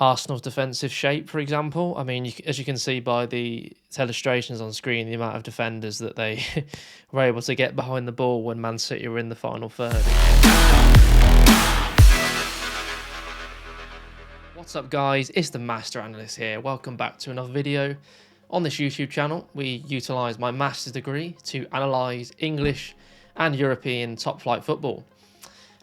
Arsenal's defensive shape, for example. I mean, as you can see by the illustrations on screen, the amount of defenders that they were able to get behind the ball when Man City were in the final third. What's up, guys? It's the Master Analyst here. Welcome back to another video. On this YouTube channel, we utilise my master's degree to analyse English and European top-flight football.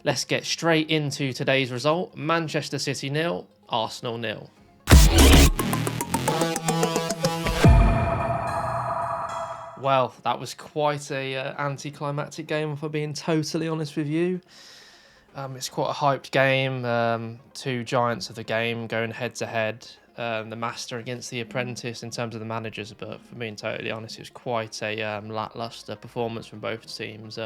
Let's get straight into today's result. Manchester City 0, Arsenal 0. Well, that was quite a anticlimactic game, if I'm being totally honest with you. It's quite a hyped game. Two giants of the game going head-to-head. The Master against the Apprentice in terms of the managers, but for being totally honest, it was quite a lacklustre performance from both teams.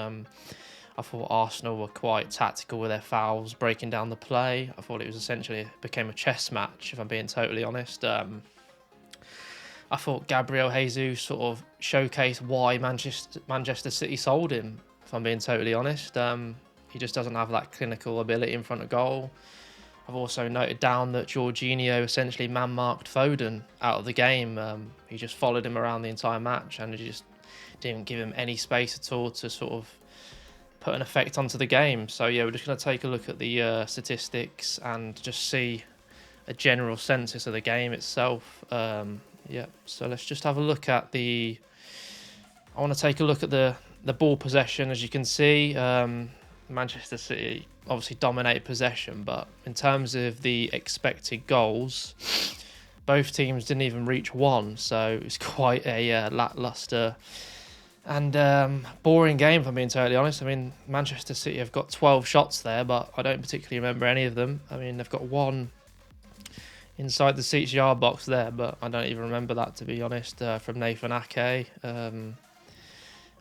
I thought Arsenal were quite tactical with their fouls, breaking down the play. I thought it was essentially became a chess match, if I'm being totally honest. I thought Gabriel Jesus sort of showcased why Manchester City sold him, if I'm being totally honest. He just doesn't have that clinical ability in front of goal. I've also noted down that Jorginho essentially man-marked Foden out of the game. He just followed him around the entire match and he just didn't give him any space at all to sort of put an effect onto the game. So yeah, we're just going to take a look at the statistics and just see a general census of the game itself. Yeah, so let's just have a look at I want to take a look at the ball possession. As you can see, Manchester City obviously dominated possession, but in terms of the expected goals, both teams didn't even reach one, so it's quite a lacklustre and boring game, if I'm being totally honest. I mean, Manchester City have got 12 shots there, but I don't particularly remember any of them. I mean, they've got one inside the 6-yard box there, but I don't even remember that, to be honest, from Nathan Ake.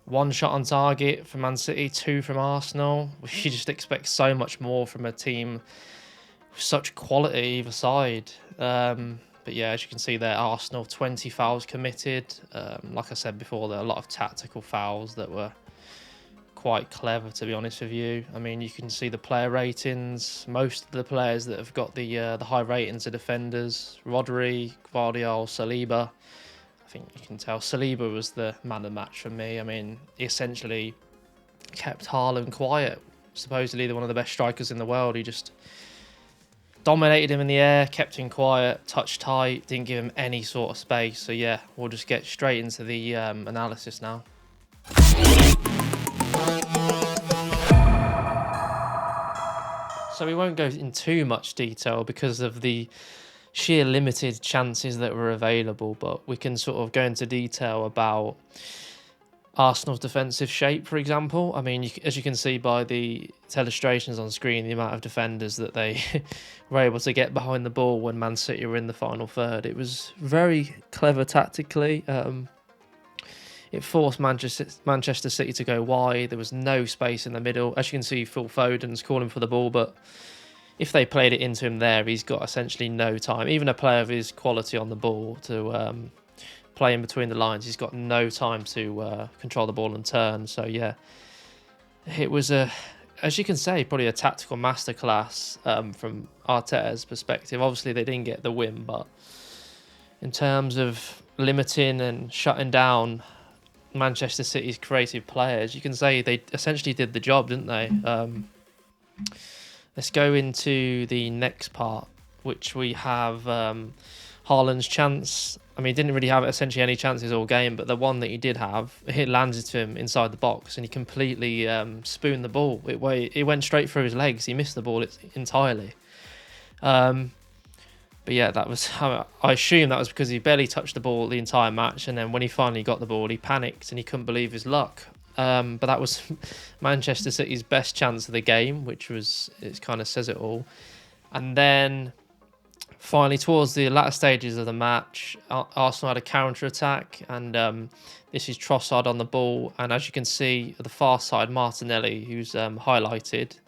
One shot on target from Man City, 2 from Arsenal. You just expect so much more from a team with such quality either side. But yeah, as you can see there, Arsenal, 20 fouls committed. Like I said before, there are a lot of tactical fouls that were quite clever, to be honest with you. I mean, you can see the player ratings. Most of the players that have got the high ratings are defenders. Rodri, Guardiola, Saliba. I think you can tell Saliba was the man of the match for me. I mean, he essentially kept Haaland quiet. Supposedly one of the best strikers in the world. He just dominated him in the air, kept him quiet, touch tight, didn't give him any sort of space. So yeah, we'll just get straight into the analysis now. So we won't go in too much detail because of the sheer limited chances that were available, but we can sort of go into detail about Arsenal's defensive shape, for example. I mean, as you can see by the illustrations on screen, the amount of defenders that they were able to get behind the ball when Man City were in the final third. It was very clever tactically. It forced Manchester City to go wide. There was no space in the middle. As you can see, Phil Foden's calling for the ball, but if they played it into him there, he's got essentially no time. Even a player of his quality on the ball to play in between the lines, he's got no time to control the ball and turn. So yeah, it was as you can say, probably a tactical masterclass from Arteta's perspective. Obviously, they didn't get the win, but in terms of limiting and shutting down Manchester City's creative players, you can say they essentially did the job, didn't they? Let's go into the next part, which we have Haaland's chance. I mean, he didn't really have essentially any chances all game, but the one that he did have, it landed to him inside the box and he completely spooned the ball. It went straight through his legs. He missed the ball entirely. But yeah, that was. I assume that was because he barely touched the ball the entire match, and then when he finally got the ball, he panicked and he couldn't believe his luck. But that was Manchester City's best chance of the game, which was, it kind of says it all. And then finally, towards the latter stages of the match, Arsenal had a counter-attack, and this is Trossard on the ball. And as you can see, at the far side, Martinelli, who's highlighted,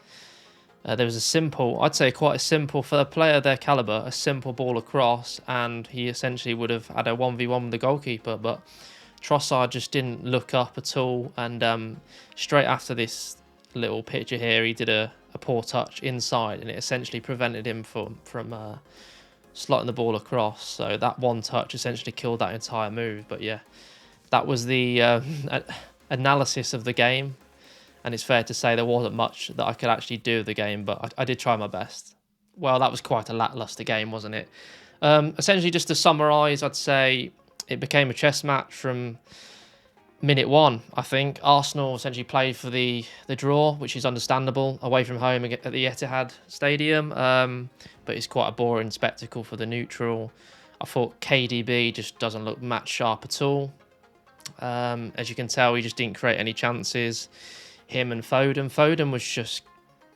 there was a simple, I'd say quite a simple, for a player of their calibre, a simple ball across, and he essentially would have had a 1v1 with the goalkeeper, but Trossard just didn't look up at all, and straight after this little picture here, he did a poor touch inside, and it essentially prevented him from slotting the ball across. So that one touch essentially killed that entire move. But yeah, that was the analysis of the game. And it's fair to say there wasn't much that I could actually do with the game, but I did try my best. Well, that was quite a lacklustre game, wasn't it? Essentially, just to summarise, I'd say it became a chess match from minute one, I think. Arsenal essentially played for the draw, which is understandable, away from home at the Etihad Stadium. But it's quite a boring spectacle for the neutral. I thought KDB just doesn't look match sharp at all. As you can tell, he just didn't create any chances. Him and Foden. Foden was just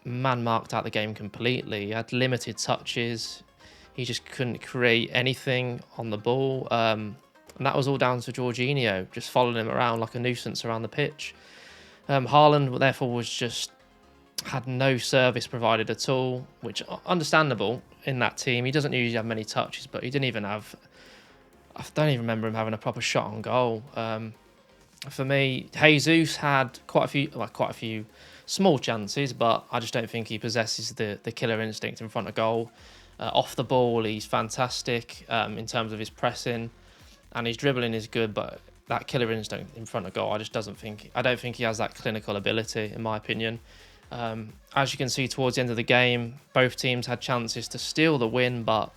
man-marked out the game completely. He had limited touches. He just couldn't create anything on the ball. And that was all down to Jorginho, just following him around like a nuisance around the pitch. Haaland, therefore, had no service provided at all, which understandable in that team. He doesn't usually have many touches, but he didn't even have... I don't even remember him having a proper shot on goal. For me, Jesus had quite a few small chances, but I just don't think he possesses the killer instinct in front of goal. Off the ball, he's fantastic in terms of his pressing, and his dribbling is good, but that killer instinct in front of goal, I don't think he has that clinical ability, in my opinion. As you can see towards the end of the game, both teams had chances to steal the win, but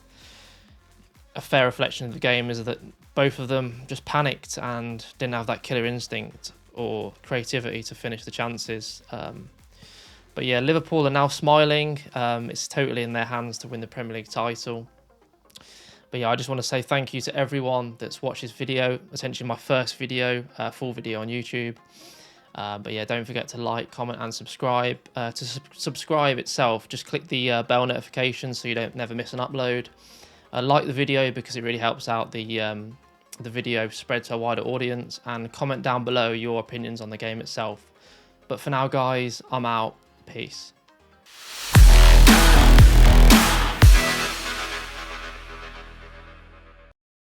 a fair reflection of the game is that both of them just panicked and didn't have that killer instinct or creativity to finish the chances. But yeah, Liverpool are now smiling. It's totally in their hands to win the Premier League title. But yeah, I just want to say thank you to everyone that's watched this video. Essentially my first video, full video on YouTube. But yeah, don't forget to like, comment and subscribe. To subscribe itself, just click the bell notification so you don't never miss an upload. Like the video because it really helps out the video spread to a wider audience, and comment down below your opinions on the game itself. But for now, guys, I'm out. Peace.